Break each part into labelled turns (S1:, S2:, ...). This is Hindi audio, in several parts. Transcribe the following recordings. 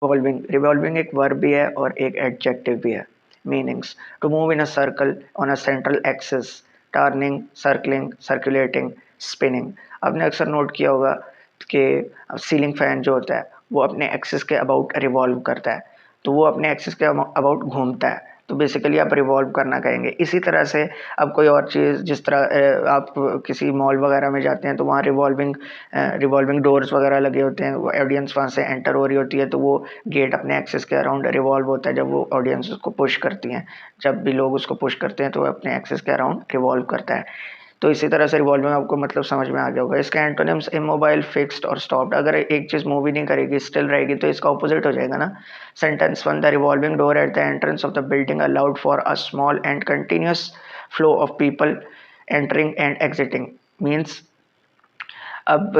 S1: रिवॉल्विंग एक वर्ब भी है और एक एडजेक्टिव भी है। Meanings: to move in a circle on a central axis, turning, circling, circulating, spinning. आपने अक्सर नोट किया होगा कि सीलिंग फैन जो होता है वो अपने एक्सिस के अबाउट रिवॉल्व करता है, तो वो अपने एक्सिस के अबाउट घूमता है, तो बेसिकली आप रिवॉल्व करना कहेंगे। इसी तरह से अब कोई और चीज़, जिस तरह आप किसी मॉल वगैरह में जाते हैं तो वहाँ रिवॉल्विंग डोर्स वगैरह लगे होते हैं, वो ऑडियंस वहाँ से एंटर हो रही होती है, तो वो गेट अपने एक्सिस के अराउंड रिवॉल्व होता है जब वो ऑडियंस उसको पुश करती हैं। जब भी लोग उसको पुश करते हैं तो वो अपने एक्सिस के अराउंड रिवॉल्व करता है। तो इसी तरह से रिवॉल्विंग आपको मतलब समझ में आ गया होगा। इसके एंटोनिम्स: इमोबाइल, फिक्स्ड और स्टॉप्ड। अगर एक चीज़ मूव ही नहीं करेगी, स्टिल रहेगी, तो इसका ऑपोजिट हो जाएगा ना। Sentence 1: the revolving door at the entrance of the building allowed for a small and continuous flow of people entering and exiting. Means अब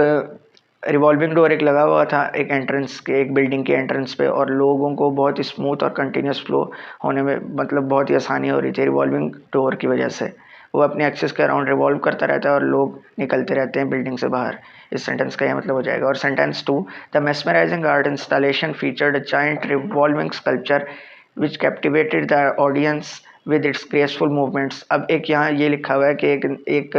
S1: रिवॉल्विंग डोर एक लगा हुआ था एक एंट्रेंस के, एक बिल्डिंग के एंट्रेंस पे, और लोगों को बहुत ही स्मूथ और कंटिन्यूस फ्लो होने में मतलब बहुत ही आसानी हो रही थी रिवॉल्विंग डोर की वजह से। वो अपने एक्सिस के अराउंड रिवॉल्व करता रहता है और लोग निकलते रहते हैं बिल्डिंग से बाहर। इस सेंटेंस का यह मतलब हो जाएगा। और sentence 2: the mesmerising art installation featured a giant revolving sculpture which captivated the audience with its graceful movements. अब एक यहाँ ये लिखा हुआ है कि एक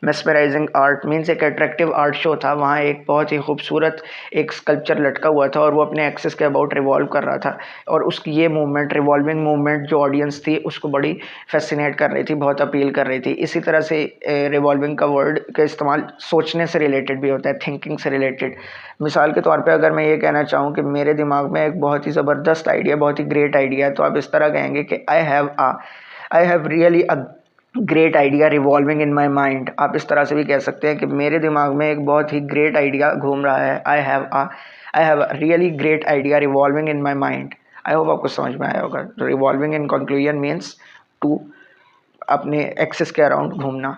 S1: मेस्मराइजिंग आर्ट मीन्स एक अट्रैक्टिव आर्ट शो था, वहाँ एक बहुत ही खूबसूरत एक स्कल्पचर लटका हुआ था और वो अपने एक्सिस के अबाउट रिवॉल्व कर रहा था, और उसकी ये मूवमेंट, रिवॉल्विंग मूवमेंट, जो ऑडियंस थी उसको बड़ी फैसिनेट कर रही थी, बहुत अपील कर रही थी। इसी तरह से रिवॉल्विंग का वर्ड का इस्तेमाल सोचने से रिलेटेड भी होता है, थिंकिंग से रिलेटेड। मिसाल के तौर पे अगर मैं ये कहना चाहूँ कि मेरे दिमाग में एक बहुत ही ज़बरदस्त आइडिया, बहुत ही ग्रेट आइडिया है, तो आप इस तरह कहेंगे कि आई have really a great idea revolving in my mind. आप इस तरह से भी कह सकते हैं कि मेरे दिमाग में एक बहुत ही ग्रेट आइडिया घूम रहा है। I have really great idea revolving in my mind. I hope आपको समझ में आया होगा। तो revolving in conclusion means to अपने एक्सिस के अराउंड घूमना।